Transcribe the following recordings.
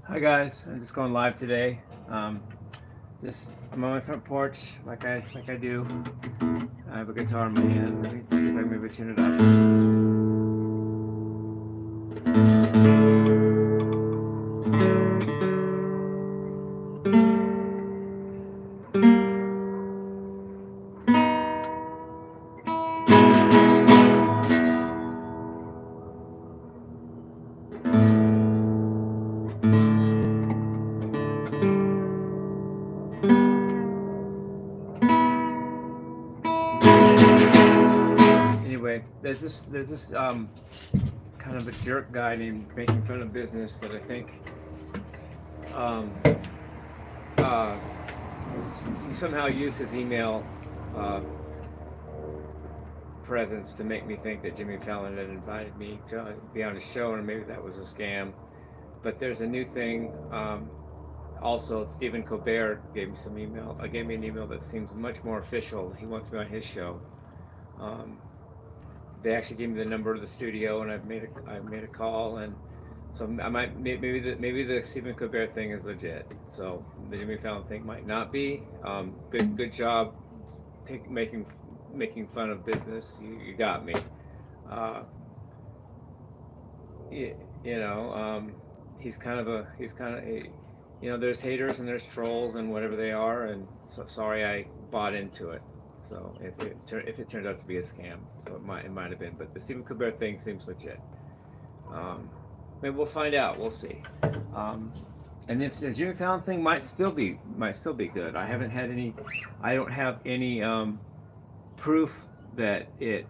Hi guys, I'm just going live today. Just I'm on my front porch like I do. I have a guitar in my hand. Let me see if I can maybe tune it up. Anyway, there's this kind of a jerk guy named Making Fun of Business that I think um, uh, he somehow used his email uh, presence to make me think that Jimmy Fallon had invited me to be on his show, and maybe that was a scam. But there's a new thing. Also, Stephen Colbert gave me some email. Gave me an email that seems much more official. He wants me on his show. Um, they actually gave me the number of the studio, and I've made a call, and so I might maybe the Stephen Colbert thing is legit. So the Jimmy Fallon thing might not be. Good job, making fun of business. You got me. Uh, you, you know, he's kind of a, there's haters and there's trolls and whatever they are, and so sorry I bought into it. So if it turns out to be a scam, so it might have been, but the Stephen Colbert thing seems legit. Um, Maybe we'll find out. We'll see. Um, and if the Jimmy Fallon thing might still be good. I don't have any proof that it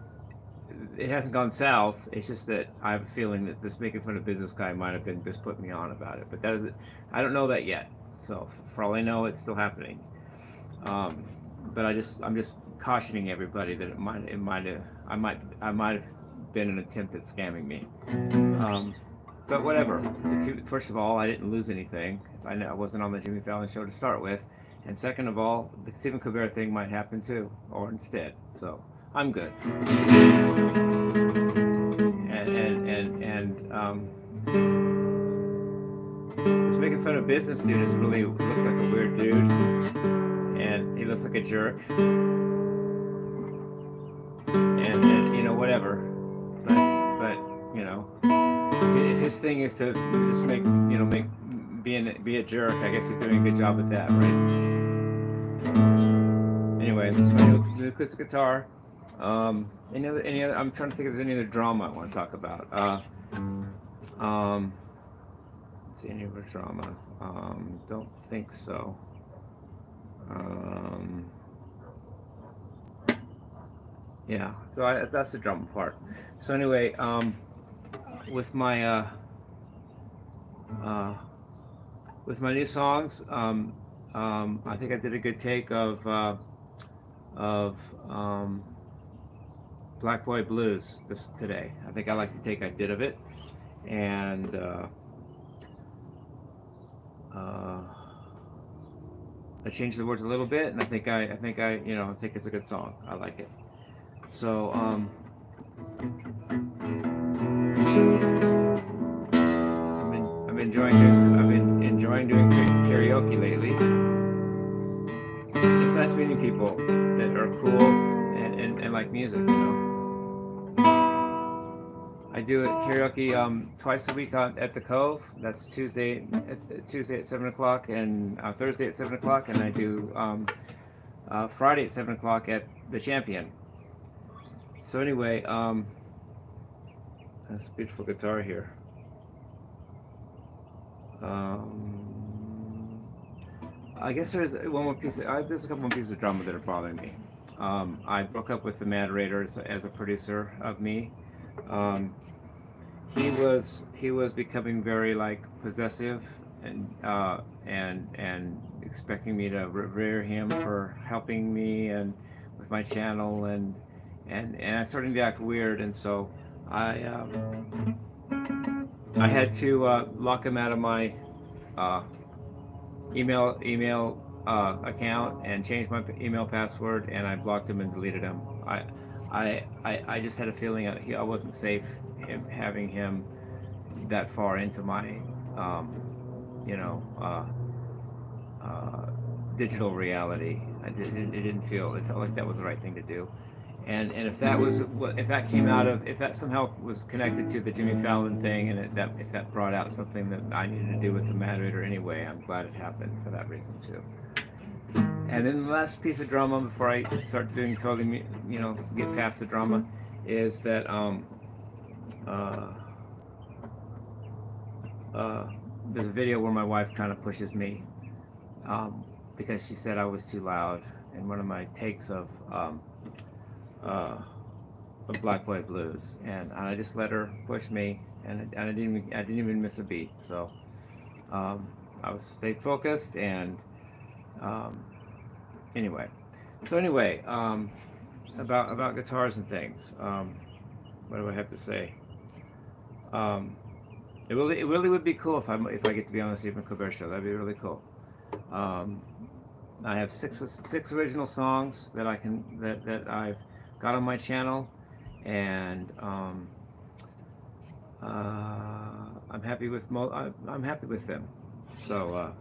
hasn't gone south. It's just that I have a feeling that this making fun of business guy might have been just putting me on about it. But that is, I don't know that yet. So for all I know, it's still happening. Um, but I'm just cautioning everybody that I might have been an attempt at scamming me. But whatever. First of all, I didn't lose anything. I wasn't on the Jimmy Fallon show to start with, and second of all, the Stephen Colbert thing might happen too, or instead. So I'm good. And this making fun of business dude really looks like a weird dude, and he looks like a jerk, and whatever. But if his thing is to just be a jerk, I guess he's doing a good job at that, right? Anyway, this is my new acoustic guitar. Any other? I'm trying to think if there's any other drama I want to talk about. Let's see, any other drama? Don't think so. Yeah, so that's the drama part. So anyway, with my uh, with my new songs, I think I did a good take of Black Boy Blues today. I think I like the take I did of it, and I changed the words a little bit, and I think it's a good song. I like it. So I've been enjoying doing karaoke lately. It's nice meeting people that are cool and like music. I do karaoke twice a week at the Cove. That's Tuesday at 7 o'clock, and Thursday at 7 o'clock, and I do Friday at 7 o'clock at the Champion. So anyway, that's a beautiful guitar here. I guess there's one more piece. There's a couple more pieces of drama that are bothering me. I broke up with the moderator as a producer of me. He was becoming very like possessive and expecting me to revere him for helping me and with my channel and I started to act weird, and so I had to lock him out of my email account and change my email password, and I blocked him and deleted him. I just had a feeling I wasn't safe having him that far into my you know, digital reality. It didn't feel. It felt like that was the right thing to do. And if that was if that came out of, if that somehow was connected to the Jimmy Fallon thing, and if that brought out something that I needed to do with the moderator anyway, I'm glad it happened for that reason too. And then the last piece of drama before I start doing totally, get past the drama, is that there's a video where my wife kind of pushes me because she said I was too loud in one of my takes of Black White Blues, and I just let her push me, and I didn't even miss a beat. So I stayed focused, and anyway, about guitars and things. What do I have to say? It really would be cool if I get to be on the Stephen Colbert Show. That'd be really cool. I have six original songs that I've got on my channel, and I'm happy with I'm happy with them. So.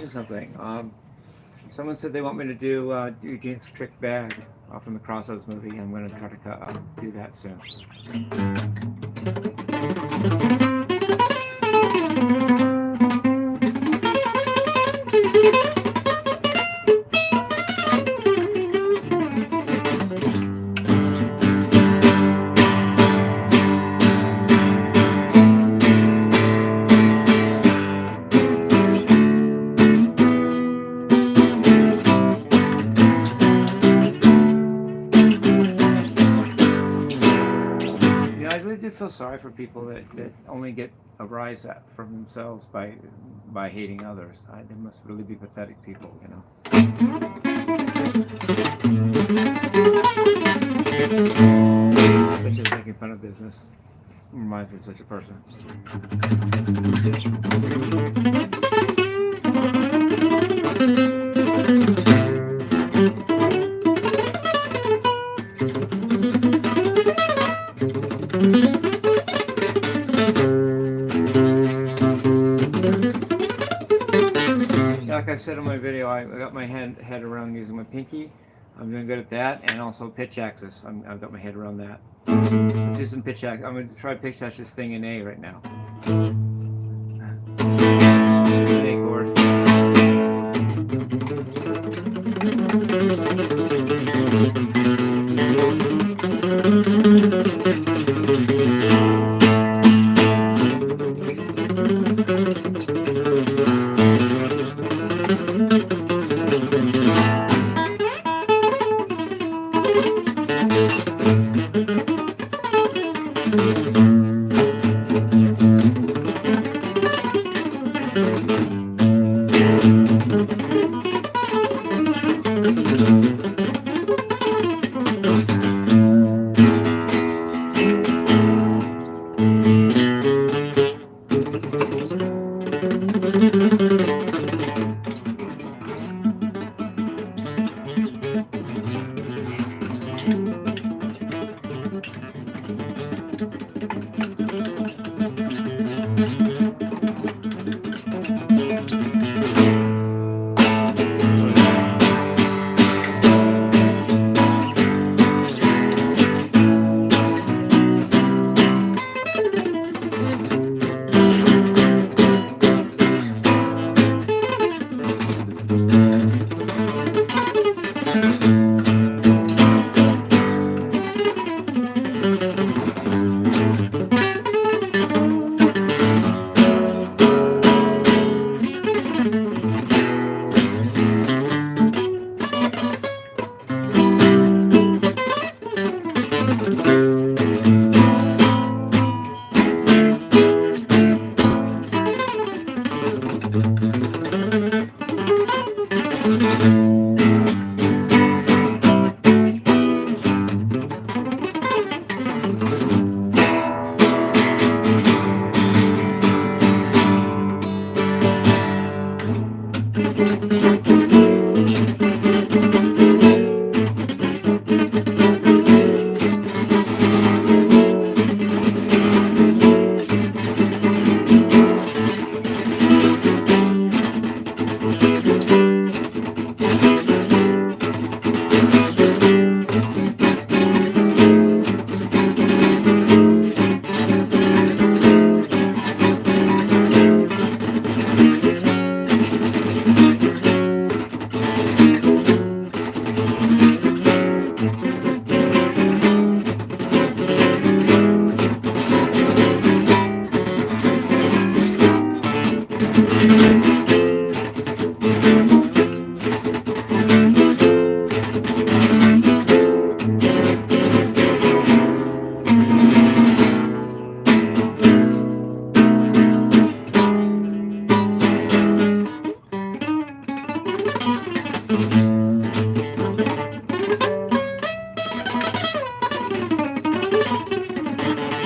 Something. Someone said they want me to do Eugene's Trick Bag from the Crossroads movie. I'm going to try to do that soon. Feel sorry for people that only get a rise from themselves by hating others. They must really be pathetic people, Such as making fun of business. Reminds me of such a person. Like I said in my video, I got my head around using my pinky. I'm doing good at that, and also pitch axis. I've got my head around that. Let's do some pitch axis. I'm going to try to pitch axis thing in A right now. An A chord.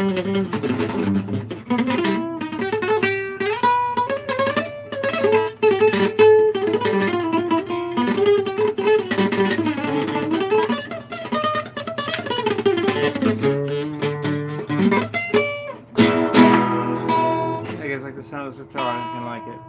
I guess like the sound of the sitar, I can like it.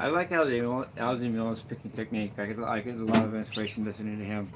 I like Aldi Miller's picking technique. I get a lot of inspiration listening to him.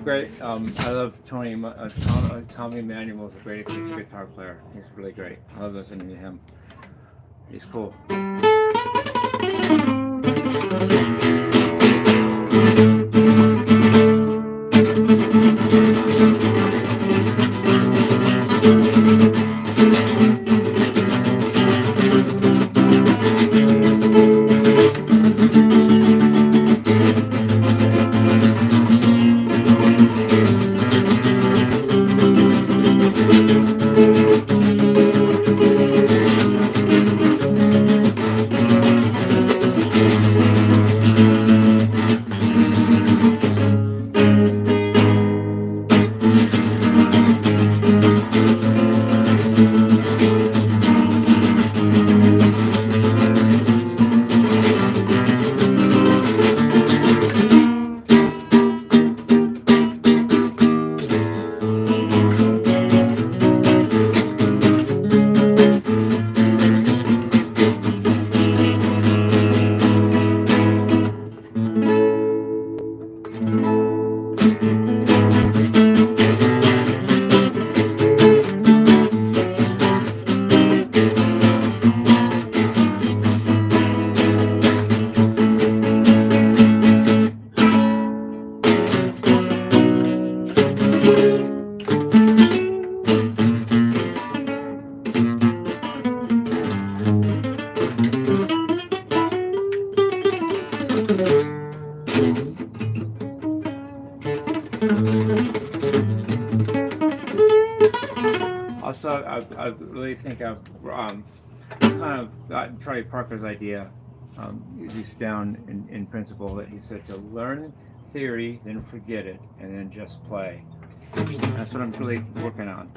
Great. I love Tommy Emmanuel is a great acoustic guitar player. He's really great. I love listening to him. He's cool. also, I really think I've kind of gotten Charlie Parker's idea, at least down in principle, that he said to learn theory, then forget it, and then just play. That's what I'm really working on.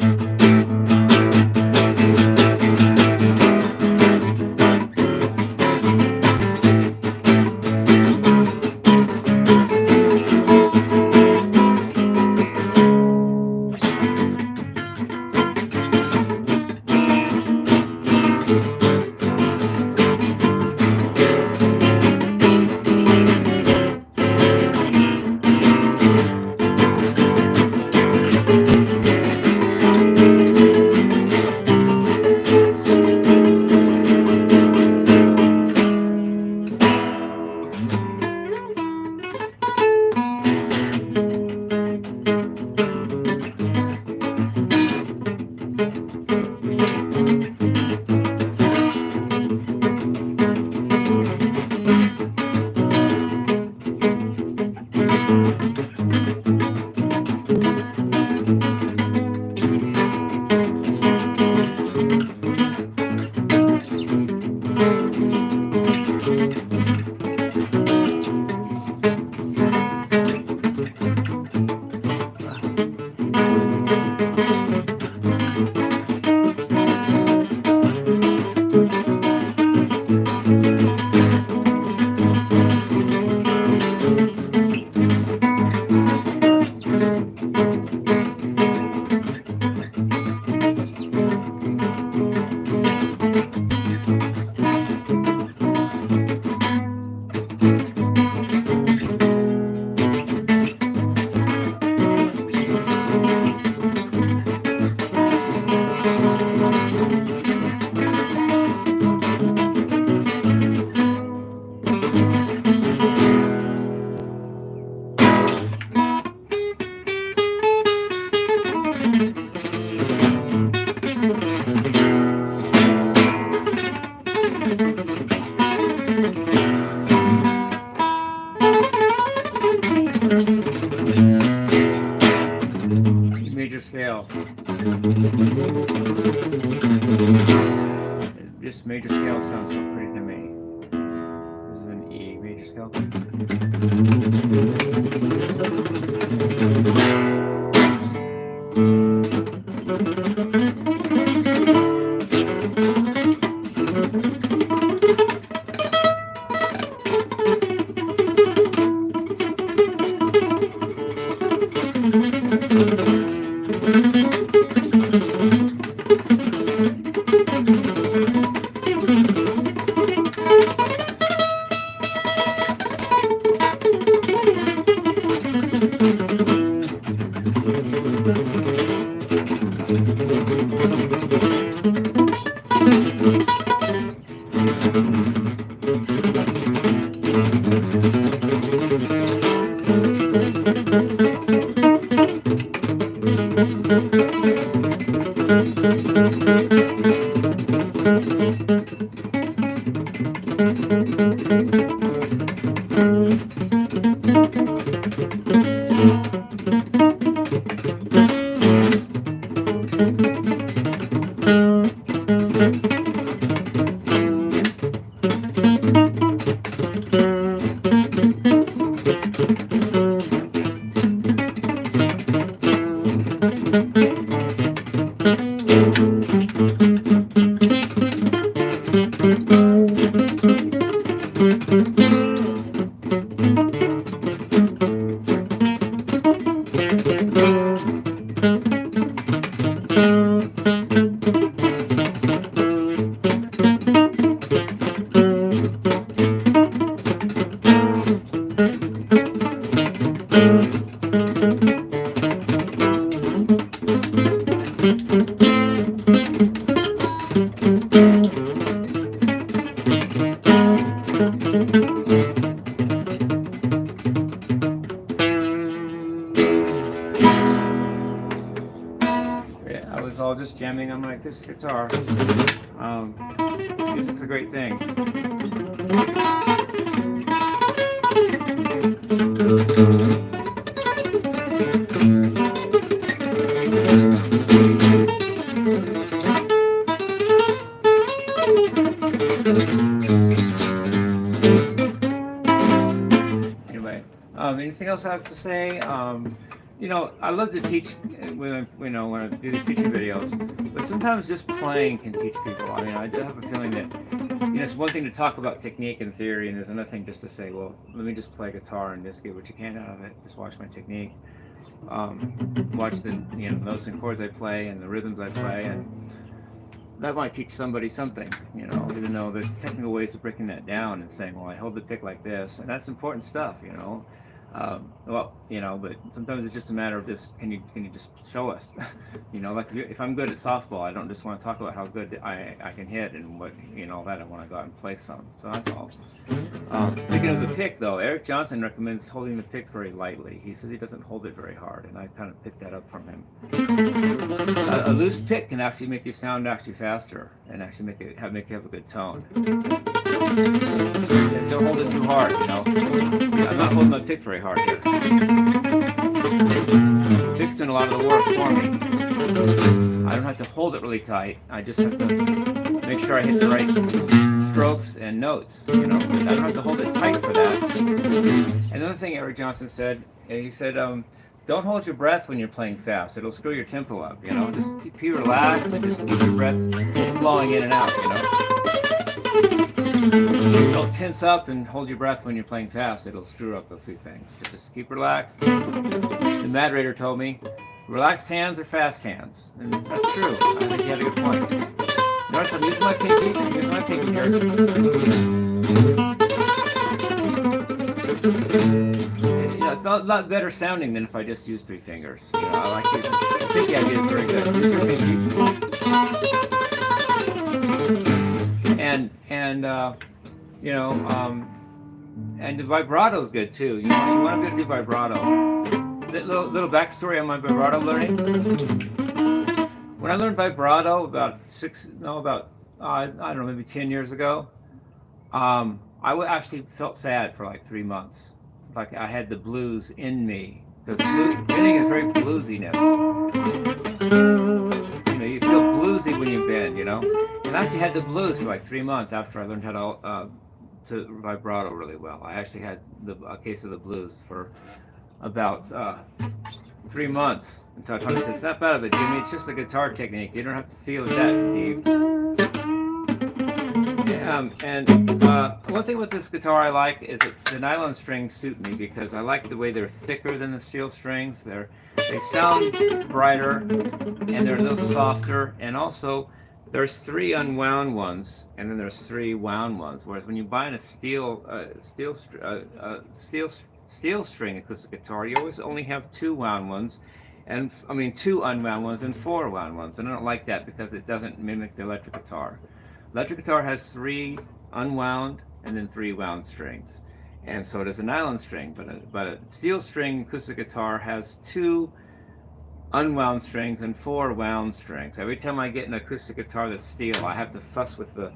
Major scale. Just major scale sounds so pretty to me. This is an E major scale. I was all just jamming on my acoustic guitar. Music's a great thing. Anything else I have to say? I love to teach when I do these teaching videos, but sometimes just playing can teach people. I mean, I do have a feeling that it's one thing to talk about technique and theory, and there's another thing just to say, well, let me just play guitar and just get what you can out of it. Just watch my technique, watch the notes and chords I play and the rhythms I play, and that might teach somebody something, even though there's technical ways of breaking that down and saying, well, I hold the pick like this, and that's important stuff, but sometimes it's just a matter of just, can you just show us, like if I'm good at softball, I don't just want to talk about how good I can hit and what, that I want to go out and play some, so that's all. Speaking of the pick though, Eric Johnson recommends holding the pick very lightly. He says he doesn't hold it very hard, and I kind of picked that up from him. A loose pick can actually make you sound actually faster and actually make you have a good tone. Yeah, don't hold it too hard, I'm not holding my pick very hard here. The pick's doing a lot of the work for me. I don't have to hold it really tight. I just have to make sure I hit the right strokes and notes. I don't have to hold it tight for that. Another thing Eric Johnson said, he said, don't hold your breath when you're playing fast. It'll screw your tempo up, Just keep relaxed and just keep your breath flowing in and out, Don't tense up and hold your breath when you're playing fast. It'll screw up a few things. So just keep relaxed. The moderator told me, relaxed hands are fast hands. And that's true. I think he had a good point. Notice I'm using my pinky. I'm using my pinky here. It's a lot better sounding than if I just use three fingers. I like using the pinky idea is very good. Use your pinky. And the vibrato is good too. You want to do vibrato. Little backstory on my vibrato learning. When I learned vibrato about I don't know, maybe 10 years ago, I actually felt sad for like 3 months. Like I had the blues in me. Because bending is very bluesiness. You feel bluesy when you bend, And I actually had the blues for like 3 months after I learned how to vibrato really well. I actually had a case of the blues for about 3 months until I finally said, snap out of it, Jimmie. It's just a guitar technique. You don't have to feel it that deep. One thing with this guitar I like is that the nylon strings suit me because I like the way they're thicker than the steel strings. They sound brighter and they're a little softer, and also there's 3 unwound ones and then there's 3 wound ones. Whereas when you buy a steel string acoustic guitar, you always only have 2 wound ones, and 2 unwound ones and 4 wound ones. And I don't like that because it doesn't mimic the electric guitar. Electric guitar has 3 unwound and then 3 wound strings, and so does a nylon string. But a steel string acoustic guitar has 2 unwound strings and 4 wound strings. Every time I get an acoustic guitar that's steel, I have to fuss with the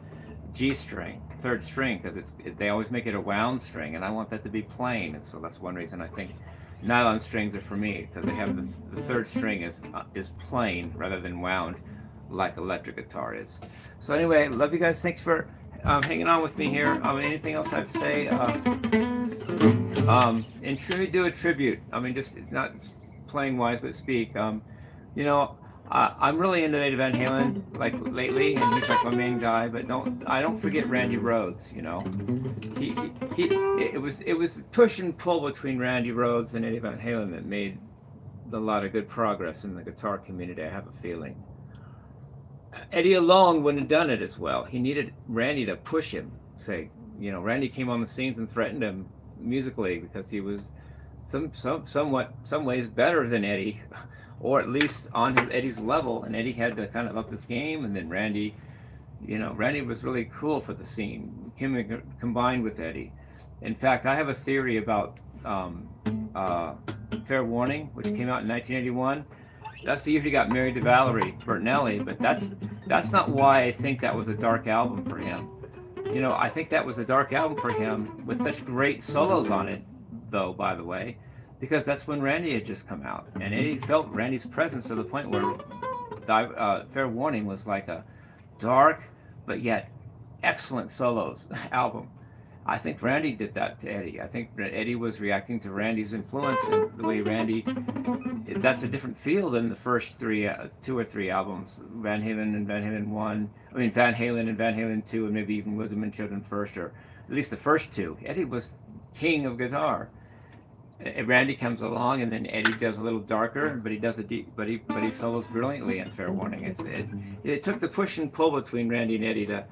G string, 3rd string, because they always make it a wound string, and I want that to be plain. And so that's one reason I think nylon strings are for me, because they have the 3rd string is plain rather than wound, like electric guitar is. So anyway, love you guys. Thanks for hanging on with me here. Anything else I'd say? And should we do a tribute? Just not playing wise, but speak. I'm really into Eddie Van Halen, like lately, and he's like my main guy. But I don't forget Randy Rhoads. It was push and pull between Randy Rhoads and Eddie Van Halen that made a lot of good progress in the guitar community. I have a feeling. Eddie alone wouldn't have done it as well. He needed Randy to push him. Randy came on the scenes and threatened him musically because he was some ways better than Eddie, or at least on Eddie's level, and Eddie had to kind of up his game. And then Randy was really cool for the scene, combined with Eddie. In fact, I have a theory about Fair Warning, which came out in 1981. That's the year he got married to Valerie Bertinelli, but that's not why I think that was a dark album for him. I think that was a dark album for him with such great solos on it, though, by the way, because that's when Randy had just come out, and Eddie felt Randy's presence to the point where Fair Warning was like a dark but yet excellent solos album. I think Randy did that to Eddie. I think Eddie was reacting to Randy's influence and the way Randy. That's a different feel than the first three, 2 or 3 albums. Van Halen and Van Halen one. I mean Van Halen and Van Halen two, and maybe even Women and Children first, or at least the first two. Eddie was king of guitar. Randy comes along, and then Eddie does a little darker, but he does a deep, but he solos brilliantly in Fair Warning. It took the push and pull between Randy and Eddie to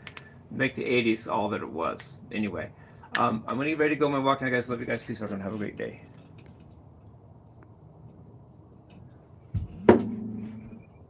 make the '80s all that it was. Anyway, I'm gonna get ready to go on my walk, and I guys love you guys. Peace out and have a great day.